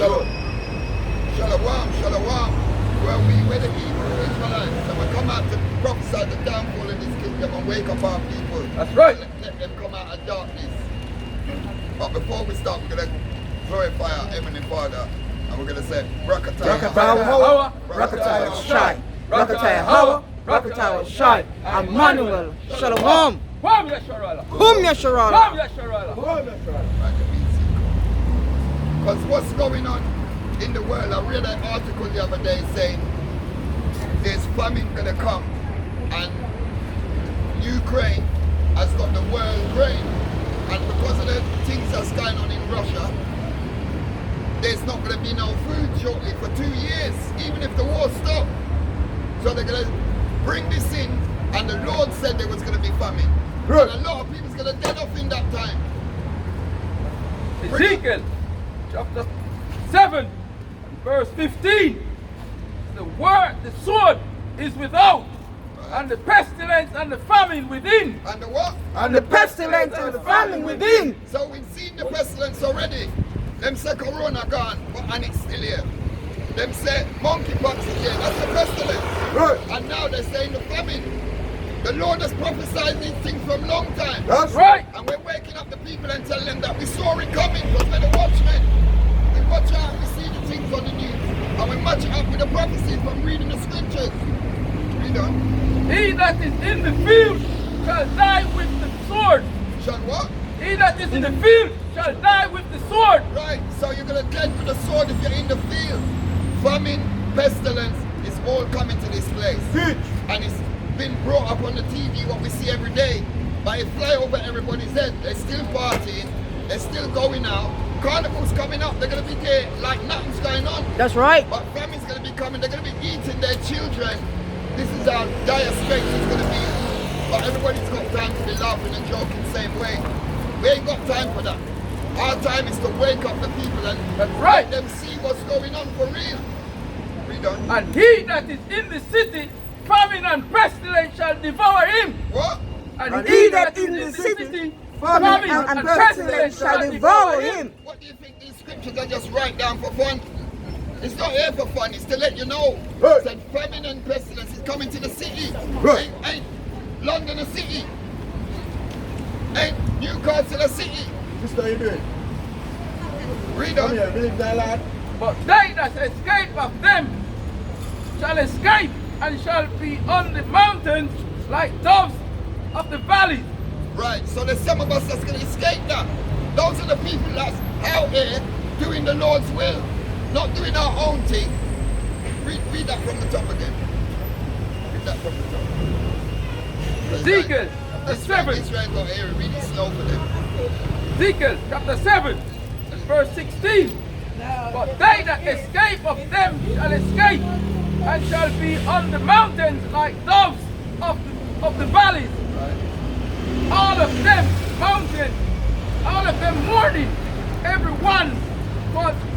Shalom. Shalom. Well, we're the Hebrew Israelites, and we come out to prophesy the downfall of this kingdom and wake up our people. That's right. Let them come out of darkness. But before we start, we're going to glorify our Heavenly Father, and we're going to say, Rakatah Yahawah, Rakatah Yahawah, Rakatah Yahawah, Rakatah Yahawah, Emmanuel, Shalom. Hum yasharahla. Hum yasharahla. Hum yasharahla. Because what's going on in the world, I read an article the other day saying there's famine going to come, and Ukraine has got the world grain, and because of the things that's going on in Russia, there's not going to be no food shortly for 2 years, even if the war stopped. So they're going to bring this in, and the Lord said there was going to be famine. Right. And a lot of people's going to dead off in that time. Ezekiel chapter 7 verse 15. The sword is without, and the pestilence and the famine within. And the what? And the pestilence and the famine within. So we've seen the pestilence already. Them say corona gone, and it's still here. Them say monkeypox is here, that's the pestilence. Right. And now they're saying the famine. The Lord has prophesied these things from long time. That's right. And we're waking up the people and telling them that we saw it coming, because we're the watchmen. We watch out, we see the things on the news. And we match it up with the prophecies from reading the scriptures. Read on. He that is in the field shall die with the sword. Shall what? He that is in the field shall die with the sword. Right, so you're going to dead with the sword if you're in the field. Famine, pestilence is all coming to this place. And it's been brought up on the TV, what we see every day. But it fly over everybody's head. They're still partying, they're still going out. Carnival's coming up, they're going to be there like nothing's going on. That's right. But famine's going to be coming, they're going to be eating their children. This is how dire straits it's going to be. But everybody's got time to be laughing and joking the same way. We ain't got time for that. Our time is to wake up the people and That's right. let them see what's going on for real. Read on. And he that is in the city, famine and pestilence shall devour him. What? And he that is in the city, famine and pestilence shall devour him. What do you think these scriptures are just write down for fun? It's not here for fun, it's to let you know. It said famine and pestilence is coming to the city. Ain't London a city? Ain't Newcastle a city? Mr. Ibrahim, Read come on. here, believe that lad. But they that escape of them shall escape, and shall be on the mountains like doves of the valleys. Right, so there's some of us that's going to escape that. Those are the people that's out here doing the Lord's will, not doing our own thing. Read that from the top again. Read that from the top. Ezekiel chapter 7. Israel got here and read it slow for them. Ezekiel chapter 7 and verse 16. But they that escape of them shall escape, and shall be on the mountains like doves of the valleys. All of them mountains, all of them mourning, every one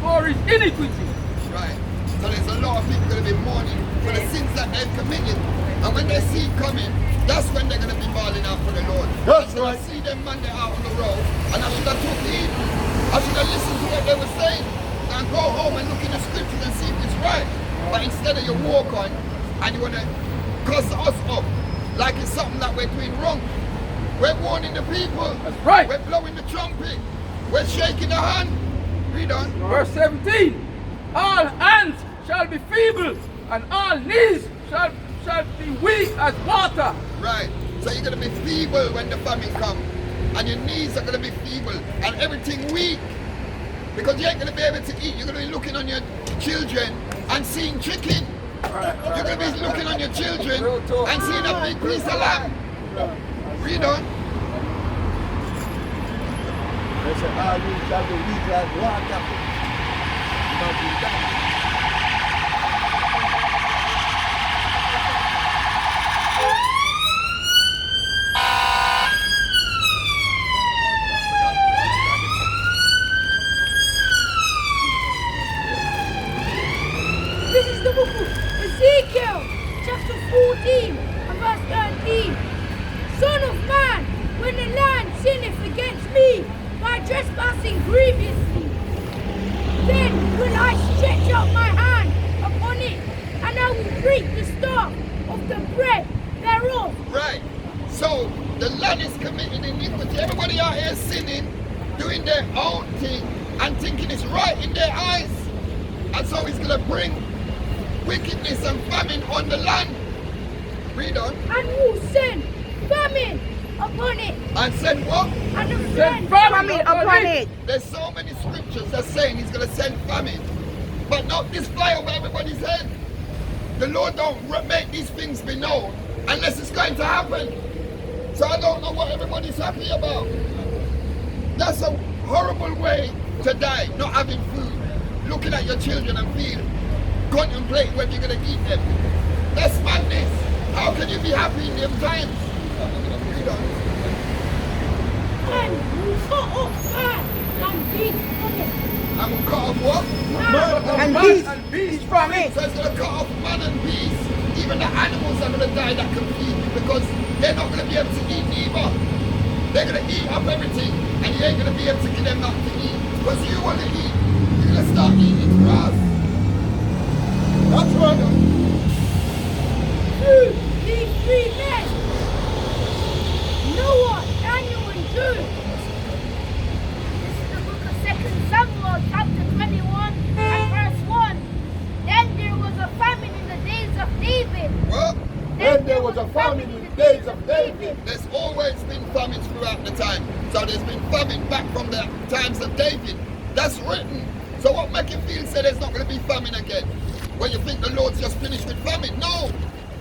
for his iniquity. Right. So there's a lot of people going to be mourning for the sins that they've committed. And when they see it coming, that's when they're going to be bawling out for the Lord. That's right. I see them Monday out on the road, and I should have took heed. I should have listened to what they were saying, and go home and look in the scriptures and see if it's right. But instead of you walk on, and you want to cuss us up, like it's something that we're doing wrong. We're warning the people. That's right. We're blowing the trumpet. We're shaking the hand. Read on. Verse 17. All hands shall be feeble, and all knees shall be weak as water. Right. So you're going to be feeble when the famine comes. And your knees are going to be feeble. And everything weak. Because you ain't going to be able to eat. You're going to be looking on your children and seeing chicken. You're going to be looking on your children and seeing a big piece of lamb. Read on. They say, all you shall be weak like water. Imagine that. This is the book of Ezekiel, chapter 14, and verse 13. Son of man, when the land sinneth against me by trespassing grievously, then will I stretch out my hand upon it, and I will break the staff of the bread thereof. Right. So the land is committing iniquity. Everybody out here sinning, doing their own thing, and thinking it's right in their eyes. And so he's going to bring wickedness and famine on the land. Read on. And will send famine upon it. And send what? And will Send send Famine upon it. There's so many scriptures that saying he's going to send famine. But not this fly over everybody's head. The Lord don't make these things be known unless it's going to happen. So I don't know what everybody's happy about. That's a horrible way to die, not having food, looking at your children and contemplating whether you're going to eat them. That's madness. How can you be happy in them times? Read on. and will cut off man and beast from it. And will cut off what? And beast from it. So it's going to cut off man and beast. Even the animals are going to die that can feed you because they're not going to be able to eat either. They're going to eat up everything and you ain't going to be able to get them not to eat. Because you want to eat, you're going to start eating grass. That's right. These three men, Noah, Daniel, and Jude. This is the book of 2 Samuel, chapter 21 and verse 1. Then there was a famine in the days of David. What? Then there was a famine in the days of David. There's always been famines throughout the time. So there's been famine back from the times of David. That's written. So what make you feel say there's not going to be famine again? When you think the Lord's just finished with famine? No.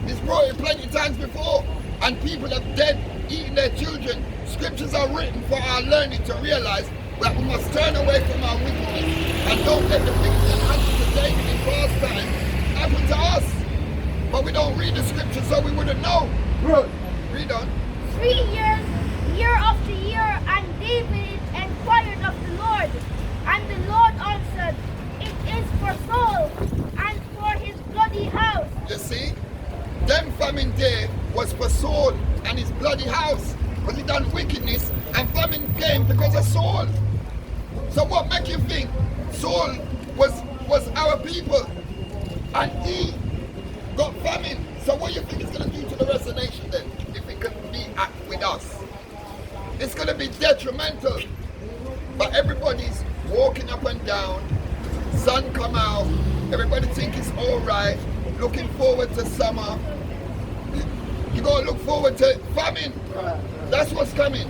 He's brought it plenty times before. And people have dead eating their children. Scriptures are written for our learning to realize that we must turn away from our wickedness and don't let the things that happened to David in past time happen to us. But we don't read the scriptures so we wouldn't know. Good. Read on. 3 years, year after year, and David inquired of the Lord. And the Lord answered, it is for Saul and for his bloody house. You see? Them famine there was for Saul and his bloody house. Because he done wickedness and famine came because of Saul. So what make you think Saul was our people and he got famine? So what do you think it's going to do to the rest of the nation then? If it can be with us? It's going to be detrimental. But everybody's walking up and down. Sun come out. Everybody think it's all right. Looking forward to summer. You gotta look forward to famine. That's what's coming.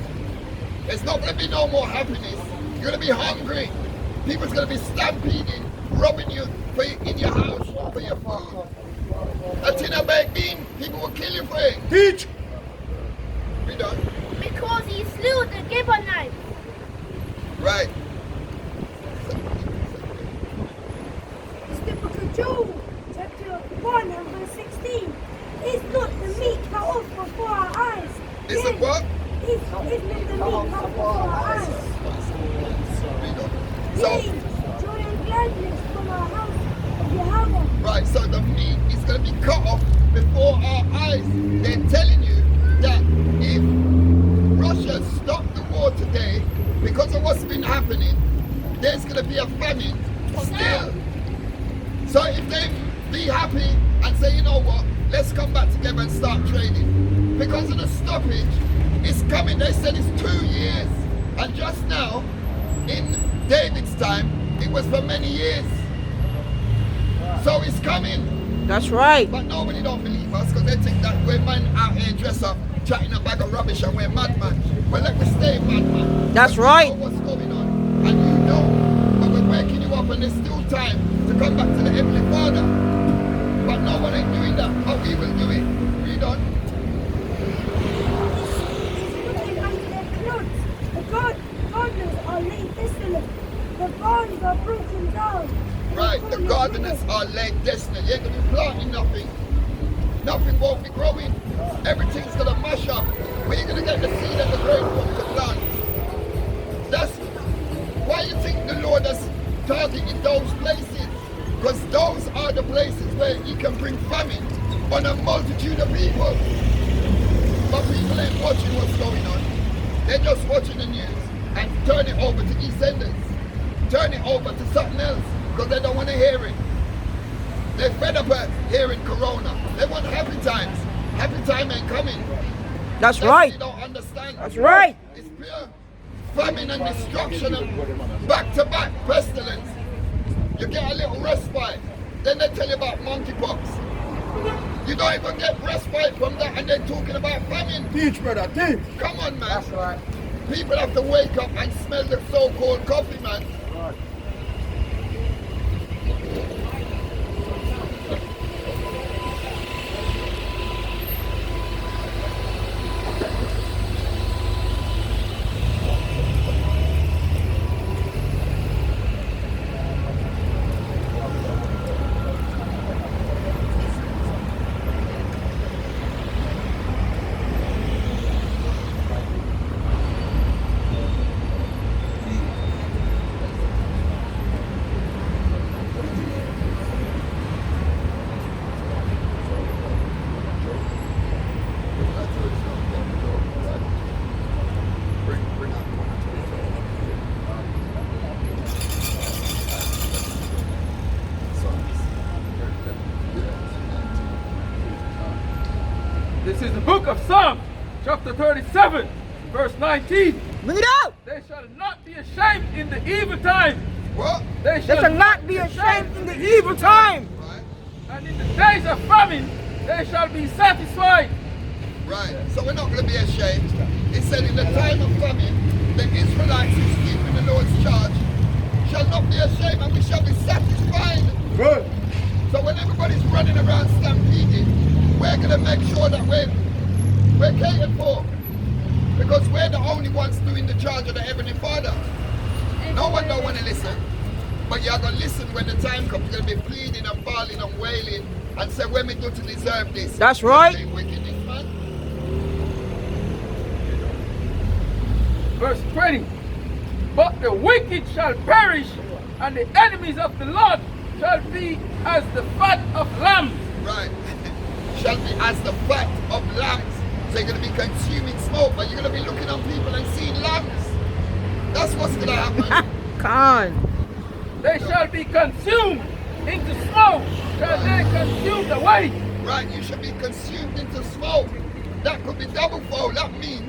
There's not gonna be no more happiness. You're gonna be hungry. People's gonna be stampeding, robbing you in your house for your food. A tin of baked bean, people will kill you for it. Teach. We done. Because he slew the Gibeonites. Right. It's the book of Job, chapter 1 and verse 16. Is not the meat cut off before our eyes? Is it what? Is not the meat cut off before our eyes? We done. Yea, So, joy and gladness from our house of Yahawashi. right, so the meat is going to be cut off before our eyes. They're telling you that if Russia stopped the war today, because of what's been happening, there's going to be a famine still. So if they be happy and say, you know what, let's come back together and start trading. Because of the stoppage, it's coming. They said it's 2 years. And just now, in David's time, it was for many years. So it's coming. That's right. But nobody don't believe us because they think that we're men out here dressed up, chatting a bag of rubbish and we're madman. Well, let me stay madman. That's But right. you know what's going on. And you know. But we're waking you up and there's still time to come back to the Heavenly Father. But no one ain't doing that. But we will do it. Read on. Looking under their clothes. The gardeners are laid desolate. The barns are broken down. Right, the gardeners are laid desolate. You ain't going to be planting nothing. Nothing won't be growing. Everything's going to mash up. Where you going to get the seed and the grain from to plant? That's why you think the Lord has targeted those places. Because those are the places where he can bring famine on a multitude of people. But people ain't watching what's going on. They're just watching the news and turn it over to EastEnders. Turn it over to something else. Because they don't want to hear hearing. They're fed up at hearing Corona. They want happy times. Happy time ain't coming. That's What right. you don't understand. That's right. It's pure famine and destruction and back-to-back pestilence. You get a little respite. Then they tell you about monkeypox. You don't even get respite from that, and they're talking about famine. Teach, brother, teach. Come on, man. That's right. People have to wake up and smell the so-called coffee, man. This is the book of Psalms, chapter 37, verse 19. Bring it out. They shall not be ashamed in the evil time. What? They They shall not be ashamed in the evil time. Right. And in the days of famine, they shall be satisfied. Right. So we're not going to be ashamed. It said in the time of famine, the Israelites who's keeping the Lord's charge shall not be ashamed, and we shall be satisfied. Good. So when everybody's running around stampeding, we're going to make sure that we're catered for. Because we're the only ones doing the charge of the Heavenly Father. No one don't want to listen. But you're going to listen when the time comes. You're going to be pleading and bawling and wailing and say, when we do to deserve this. That's right. Wickedness, man. Verse 20. But the wicked shall perish, and the enemies of the Lord shall be as the fat of lambs. Right. Shall be as the fat of lambs. So you're going to be consuming smoke, but you're going to be looking on people and seeing lambs. That's what's going to happen. Con. They shall be consumed into smoke. Shall they consume the way? Right, you should be consumed into smoke. That could be double fold. That means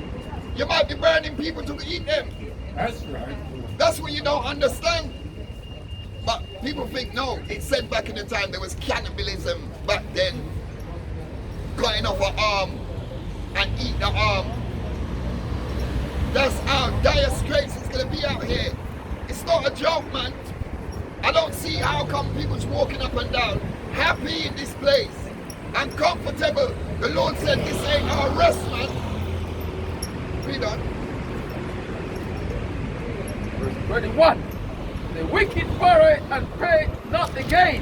you might be burning people to eat them. That's right. That's what you don't understand. But people think, no, it said back in the time there was cannibalism back then. Cutting off an arm and eat the arm. That's how dire straits it's going to be out here. It's not a joke, man. I don't see how come people's walking up and down, happy in this place, and comfortable. The Lord said this ain't our rest, man. Read on. Verse 21. The wicked borrow and pay not the gain,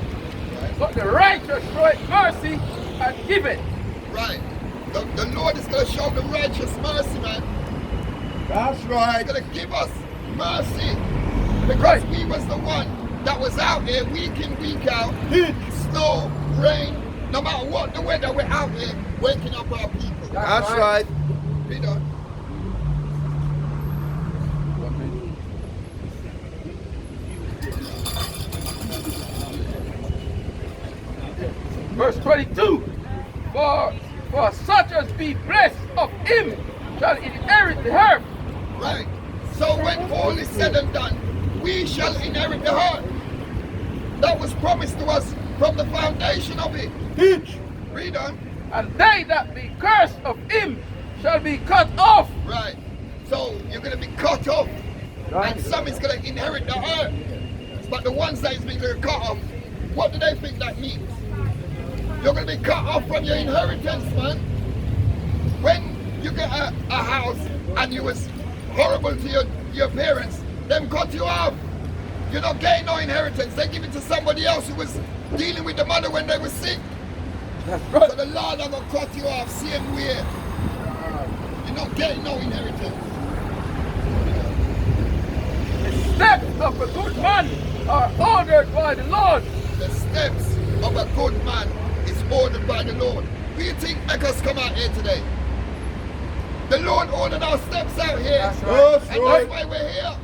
but the righteous show it mercy and give it. Right. The Lord is going to show the righteous mercy, man. That's right. He's going to give us mercy. Because we was the one that was out there week in, week out. Teach. Snow, rain, no matter what the weather, we're out there waking up our people. That's right. Read on. Verse 22. For such as be blessed of him shall inherit the earth. Right. So when all is said and done, we shall inherit the earth. That was promised to us from the foundation of it. Teach. Read on. And they that be cursed of him shall be cut off. Right. So you're going to be cut off. And some is going to inherit the earth. But the ones that is being cut off, what do they think that means? You're going to be cut off from your inheritance, man. When you get a house and you was horrible to your parents, them cut you off. You're not getting no inheritance. They give it to somebody else who was dealing with the mother when they were sick. That's right. So the Lord are going to cut you off same way. You're not getting no inheritance. The steps of a good man are ordered by the Lord. The steps of a good man is ordered by the Lord. Who do you think make us come out here today? The Lord ordered our steps out here. That's right. And that's why we're here.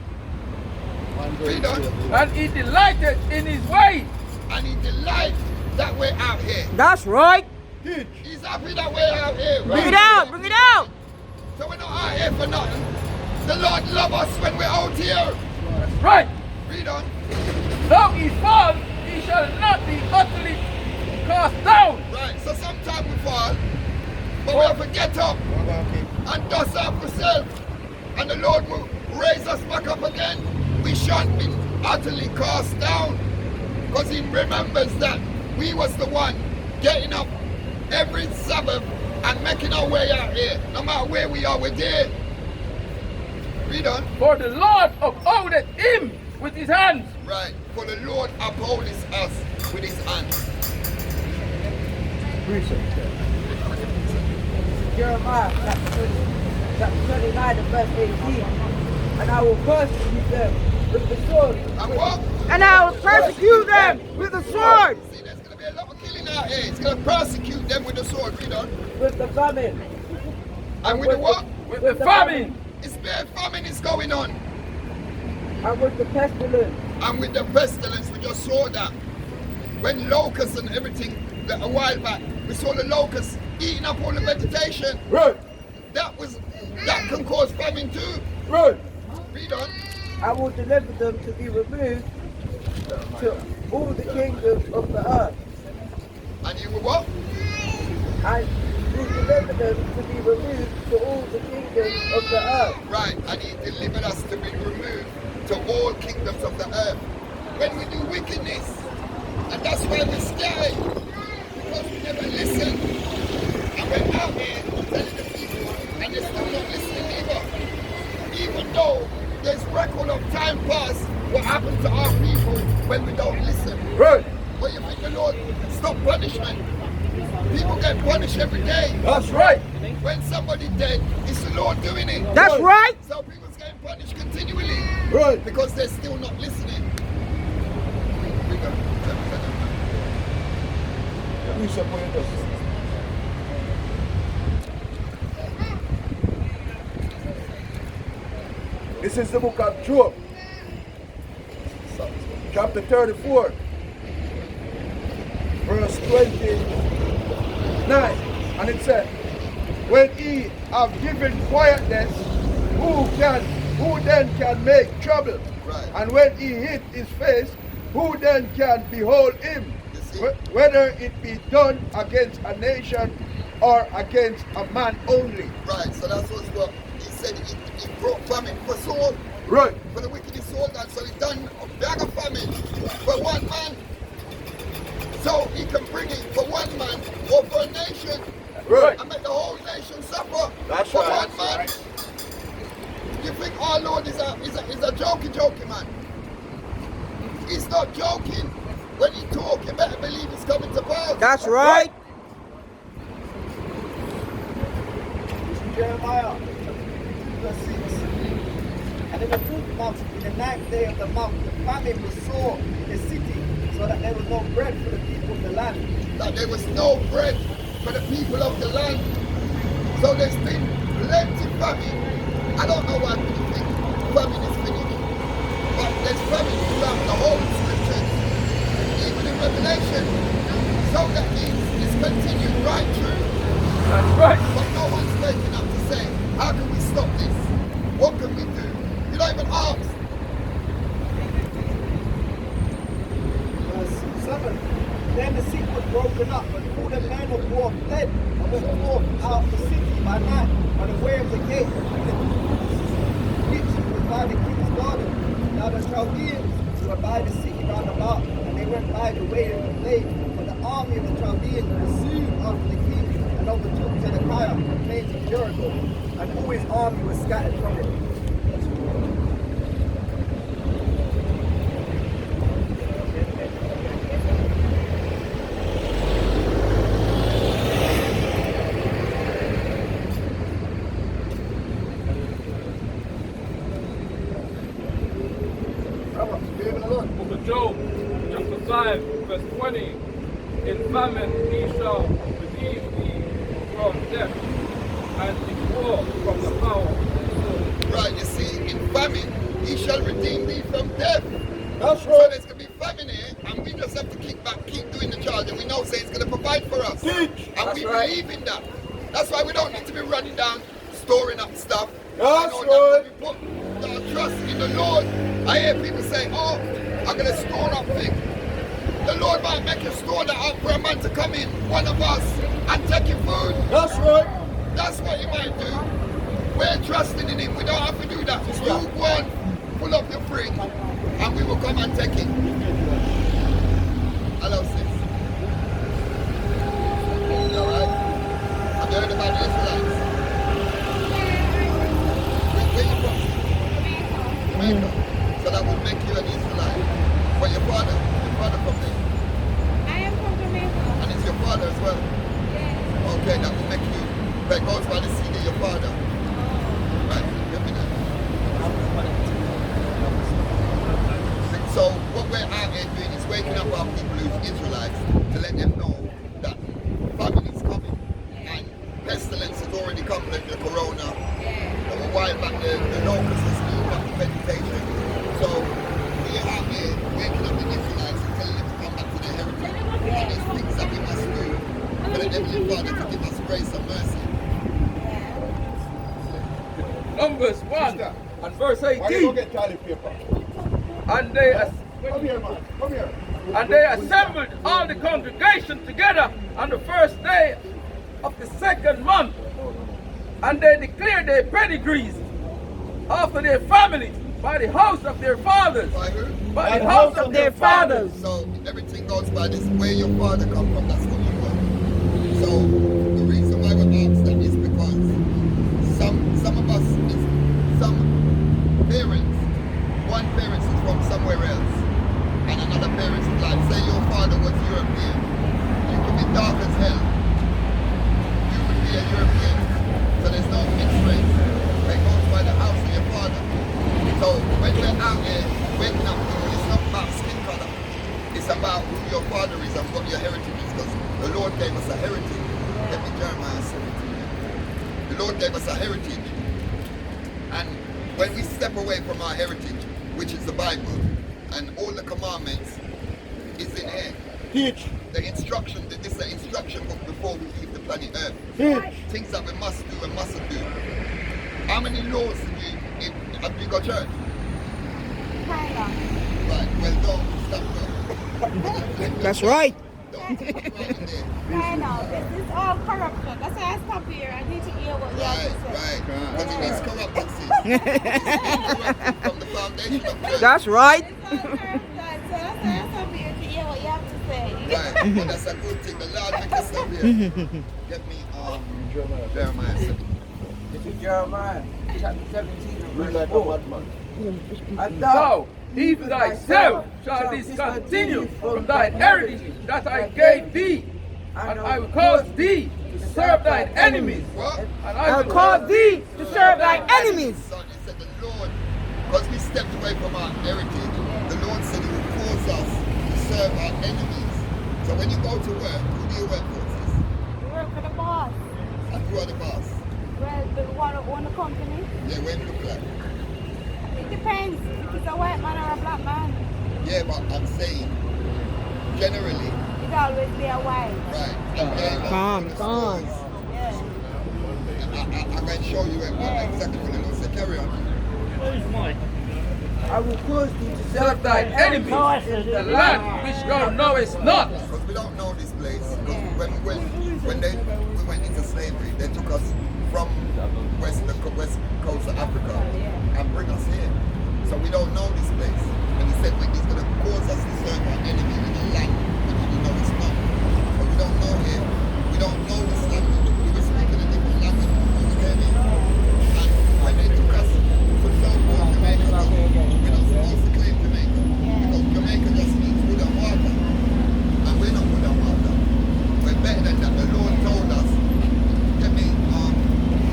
Read on. And he delighted in his way. And he delights that we're out here. That's right. Teach. He's happy that we're out here. Bring it out. Bring it out. So we're not out here for nothing. The Lord loves us when we're out here. That's right. Read on. Though he fall, he shall not be utterly cast down. Right, so sometimes we fall, but we have to get up and dust off ourselves. And the Lord will raise us back up again. We shan't be utterly cast down. Because he remembers that we was the one getting up every Sabbath and making our way out here. No matter where we are, we're there. Read on. For the Lord upholdeth him with his hands. Right. For the Lord upholdeth us with his hands. Jeremiah chapter 29 and verse 18. And I will persecute them with the sword. And what? And I will persecute them with the sword. See, there's going to be a lot of killing out here. He's going to persecute them with the sword. Read on. With the famine. And with the what? With the famine. It's bad famine is going on. And with the pestilence. And with the pestilence, we just saw that. When locusts and everything, a while back, we saw the locusts eating up all the vegetation. Right. That can cause famine too. Right. Read on. I will deliver them to be removed to all the kingdoms of the earth. And you will what? I will deliver them to be removed to all the kingdoms of the earth. Right. And he delivered us to be removed to all kingdoms of the earth. When we do wickedness, and that's why we're scared, because we never listen. And we're out here telling the people, and they're still not listening either. Even though there's record of time past what happened to our people when we don't listen. Right. But you think the Lord stop punishment? People get punished every day. That's right. When somebody dead, it's the Lord doing it. That's right. So people's getting punished continually. Right. Because they're still not listening. We support us. This is the book of Job, chapter 34, verse 29. And it said, when he have given quietness, who then can make trouble? Right. And when he hid his face, who then can behold him? You see? Whether it be done against a nation or against a man only. Right, so that's what he said. He brought famine for soul, Right. for the wicked is soul, that so he done a bag of famine for one man. So he can bring it for one man or for a nation. Right. And make the whole nation suffer That's for right. one man. You think our Lord is a jokey man? He's not joking. When he talk, you better believe it's coming to pass. That's right. Jeremiah, verse 6. And in the 4th month, in the 9th day of the month, the famine was sore in the city, so that there was no bread for the people of the land. That there was no bread for the people of the land. So there's been plenty famine. I don't know why people think famine is finished. But there's famine throughout the whole scriptures, even in Revelation. So that means it's continued right through. That's right. But no one's waking up to say, how can we stop this? What can we do? You don't even ask. Verse 7. Then the city was broken up, and all the men of war fled and went forth out of the city by night by the way of the gate, which was by the king's garden. Now the Chaldeans were by the city round about, and they went by the way of the plain. But the army of the Chaldeans pursued after the king and overtook Zedekiah and came to Jericho, and all his army was scattered from it. Book of Job, chapter 5, verse 20. In famine he shall redeem thee from death, and in war from the power of the sword. Right, you see, in famine, he shall redeem thee from death. That's So right. there's going to be famine here, and we just have to kick back, keep doing the charge, and we know say it's going to provide for us. Teach. And we believe in that. That's why we don't need to be running down, storing up stuff. That's You right. we put our trust in the Lord. I hear people say, oh, I'm going to store up things. The Lord might make you store that up for a man to come in, one of us, and take your food. That's right. That's what you might do. We're trusting in Him. We don't have to do that. You go on, pull up your fridge, and we will come and take it. Hello, sis. You alright? Have you heard about the Israelites? Where you from? Jamaica. So that would make you an Israelite. But your father from there. I am from Jamaica. And it's your father as well. Yes. Okay, that will make you, that goes by the seed of your father. Right, give me that. So what we're out here doing is waking up our people who's Israelites to let them know that famine is coming. And pestilence has already come, like the corona. A while back the locusts are still up the vegetation. So we're out here waking up the Israelites and telling them to come back to their heritage. And there's things that we must do for the Heavenly Father to give us grace and mercy. Numbers 1 and verse Why you 18. don't get toilet paper? And they Come here, man. Come here. And they assembled all the congregation together on the first day of the second month. And they declared their pedigrees after their families by the house of their fathers. By who? By the house of their fathers. So everything goes by this. Where your father come from, that's what you are. So the reason why we ask that is because some of us, some parents, one parent is from somewhere else, and another parent is like, say your father was European, you could be dark as hell, you would be a European, so there's no mixed race. It goes by the house of your father. So when we're out here waking up, it's not about skin color, it's about who your father is and what your heritage is, because the Lord gave us a heritage. Let me Jeremiah 17. The Lord gave us a heritage, and when we step away from our heritage, which is the Bible, and all the commandments is in here. Teach. The instruction, this is the instruction book before we leave the planet Earth. Teach. Things that we must do and mustn't do. How many laws have you got church? Kinda. Right, well don't stop there. That's right. Don't stop right in there. Kinda. This is all corruption. That's why I stop here. I need to hear what you have to say. Right. Because it is corrupted, sis. It's corrupted from the foundation of church. That's right. It's all corruption. So that's why I stop here to hear what you have to say. Right, well, that's a good thing. The Lord make us stop here. Get me Jeremiah 7. This is Jeremiah chapter 17 and Read verse like a 4. madman. And Thou, even thyself, shall discontinue from thy heritage that I gave thee, and I will cause thee to serve thine enemies. What? And I'll cause thee to serve thy enemies. Son, he said the Lord, because we stepped away from our heritage, the Lord said he will cause us to serve our enemies. So when you go to work, who do you work for, sis? You work for the boss. And who are the boss? Well, the one who own the company. Yeah, when you look like. It depends if it's a white man or a black man. Yeah, but I'm saying, generally, It always be a white. right. And then, Calm, the calm. stores, Yeah. I'm going to show you exactly what the Lord said. Carry on. I will cause thee to serve serve thine enemies in the land which thou knowest not. Because we don't know this place. Because when we went into slavery, they took us from the west coast of Africa and bring us here. So we don't know this place. And he said he's going to cause us to serve our enemy in the land which we know it's not. So we don't know here. We don't know this language. We were speaking a different language before we came in. And when they took us to so-called Jamaica, we're not supposed to claim Jamaica. Because Jamaica just means wood and water. And we're not wood and water. We're better than that. The Lord told us, get me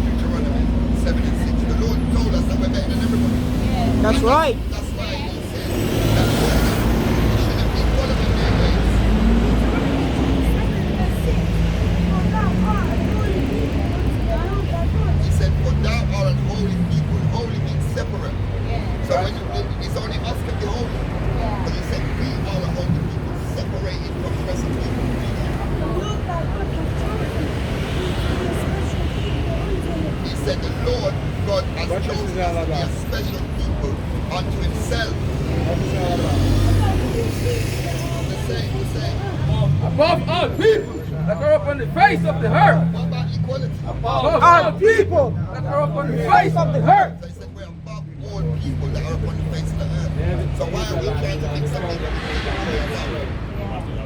Deuteronomy 7 and 6. The Lord told us that we're better than everybody. That's right. That's why he said that we should us to be a special people unto himself. The same. Above all people that are upon the face of the earth. What about equality? Above all people that are upon the face of the earth. So he said we're above all people that are upon the face of the earth. So why are we trying to mix up people?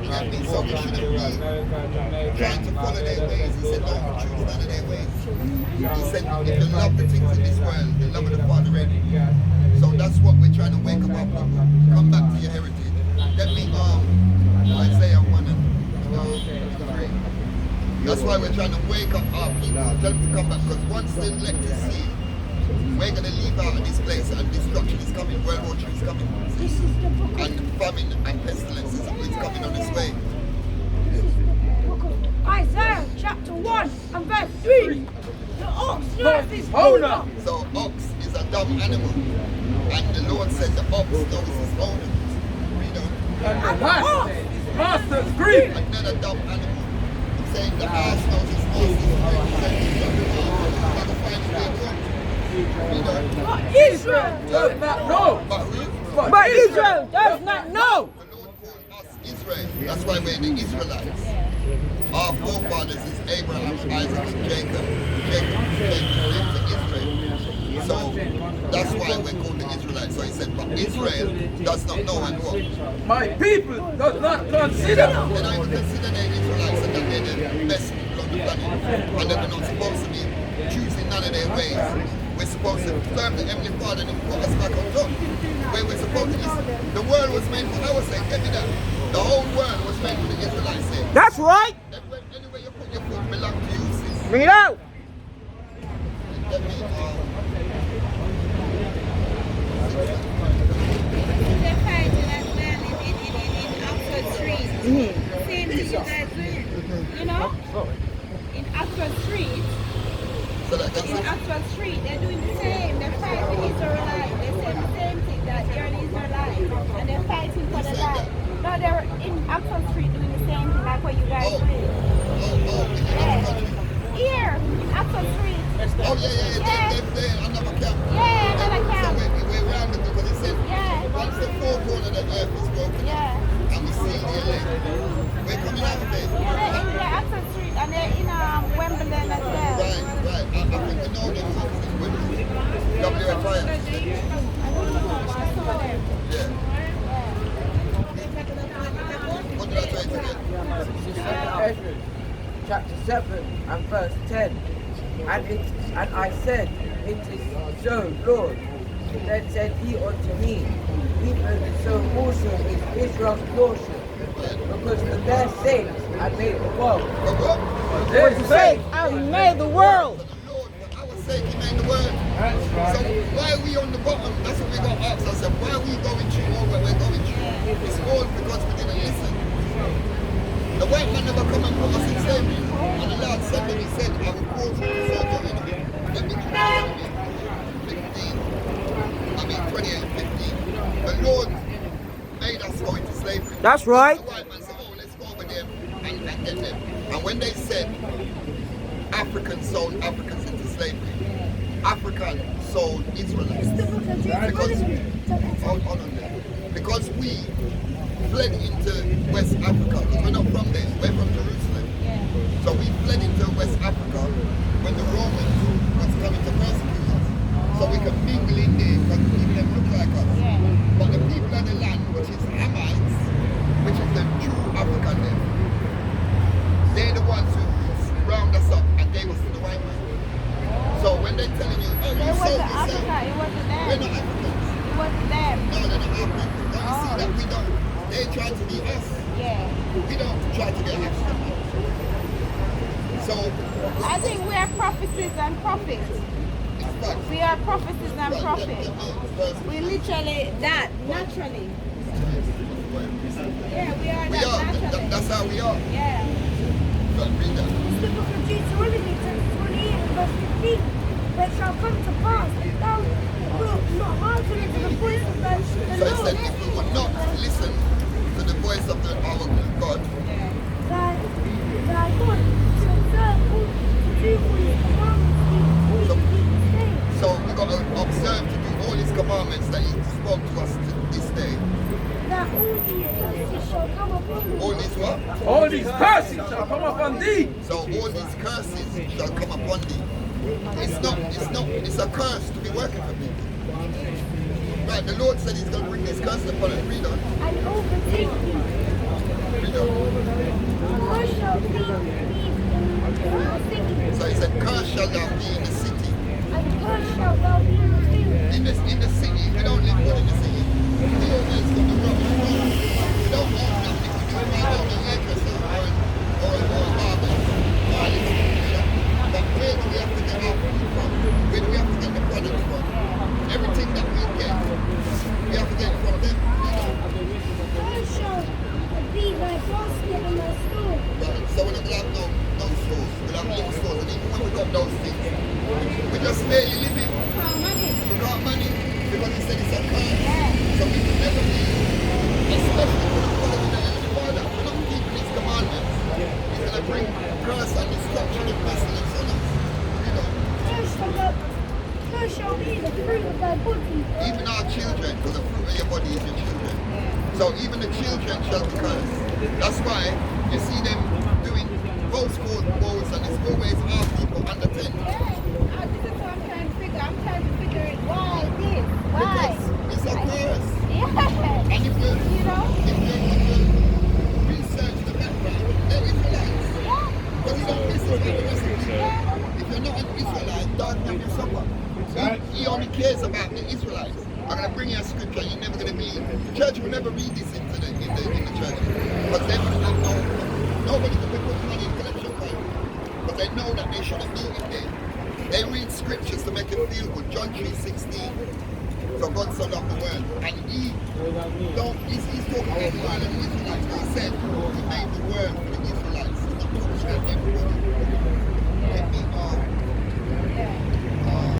He has been so we shouldn't be trying to follow their ways. He said don't choose none of their ways. He said if you love the things in this world, the love of the Father ready. So that's what we're trying to wake up our people. Come back to your heritage. Let me Isaiah 1 and 3. That's why we're trying to wake up our people. Tell them to come back, because once they let us see, we're going to leave out of this place and destruction is coming. World War III is coming. And famine and pestilence is coming on its way. Isaiah chapter 1 and verse 3. The ox knows his owner. So ox is a dumb animal. And the Lord said the ox knows his owner. Read on. And the man is master's grief. Another dumb animal. He's saying the ass knows his master's grief. But Israel Does not know. But who? But Israel does not know. The Lord called us Israel. That's why we're the Israelites. Our forefathers is Abraham, Isaac, and Jacob. Jacob came to Israel. So that's why we're called the Israelites. So he said, but Israel does not know and what? My people does not consider. They don't even consider the Israelites and that they're the best people on the planet. And they're not supposed to be choosing none of their ways. We're supposed to serve the Heavenly Father and put us back on top. Where we're supposed to be. The world was made for our sake, get me that. The whole world was made for the Israelites' sake. That's right. Anywhere you put your foot belong to you, sis. Bring it out. Let me, They're fighting as well in Oxford Street. Same thing you guys doing. You know? In Oxford Street. In Oxford Street, they're doing the same. They're fighting the Israelites. They say the same thing, that they're an Israelite. And they're fighting for the land. No, they're in Oxford Street doing the same thing like what you guys do. Here, in Oxford Street. Oh, yeah. They're another camp. Yeah, another camp. So we're around it because it said once the four corners of the earth is broken and we see the elect, we're coming out of it. Yeah, they're in Oxford Street and they're in Wimbledon as well. Right. I think we know them folks in Wimbledon. WFI. Yeah. What did I say to you? Chapter 7 and verse 10. And I said, it is so, Lord. Then said he unto me, even so also is Israel's portion, because for their sakes I made the world. For their sake I made the world. For the Lord, for our sake he made the world. So why are we on the bottom? That's what we got to ask ourselves. Why are we going through all what we're going through? It's all because we didn't listen. The white man never come and put us in slavery. And the Lord said when he said, I will cause you to serve your enemy. Let me choose 28:15. The Lord made us go into slavery. That's right. The white man said, oh, let's go over there and get them. And when they said Africans sold Africans into slavery, African sold Israelites. Because we fled into West Africa, because we're not from there, we're from Jerusalem. So we fled into West Africa when the Romans was coming to persecute us. So we could mingle in there because people them look like us. But the people of the land, which is Hamites, which is the true African then, they're the ones who round us up and gave us to the white man. So when they're telling you, oh, you sold yourself, It wasn't them. we're not Africans. It wasn't them. No, they're not our people. Don't you see that we don't? They try to be us. Yeah. We don't try to be African. So I think we are prophecies and prophets. it's fact. We are prophecies and prophets. We literally that, naturally. Yeah, we are We that are. naturally. That's how we are. Yeah. But read that. the book of Deuteronomy, chapter 28 and verse 15. But it shall come to pass, if thou wilt not hearken unto the voice of the So it Lord, said if we would not listen to the voice of our God, thy God, to observe all, to do all his commandments, all his saying. so we got to observe All these what? All these curses shall come upon thee. So all these curses shall come upon thee. It's a curse to be working for me. Right, the Lord said he's going to bring this curse upon us. Read on. And overtake thee. Read on. Curse shall be in the city. So he said, curse shall thou be in the city. And curse shall thou be in the field. In the city, we don't live good in the city. We always got the rubbish. We don't own nothing. We don't own a hairdresser or a barber. But where do we have to get our food from? Where do we have to get the products from? Everything that we get, we have to get from them. Curse shall be thy basket and thy store. Right. So we're not going to have no stores. We'll have little stores. And even when we got those things, we just barely living. We got money because he said it's a curse. So we can never be, especially for the following the Heavenly Father. We're not keeping his commandments. He's going to bring curse and destruction and pestilence on us. You know. Curse shall be the fruit of thy body. Even our children, because the fruit of your body is your children. So even the children shall be cursed. That's why you see them doing roast bowls and it's always our people under 10. This is what I'm trying to figure. I'm trying to figure it. Why this? Why? Because it's a curse. Yeah. And if you research the background, they're Israelites. But you don't listen to the recipe. If you're not an Israelite, don't have your supper. He only cares about the Israelites. I'm going to bring you a scripture you're never going to be. The church will never read this in the church. Because they will have nobody can be putting money in collection plate. But they know that they shouldn't be in there. They read scriptures to make it feel good. John 3:16. So God so loved the world. And he's talking about the world of the Israelites. He said he made the world for the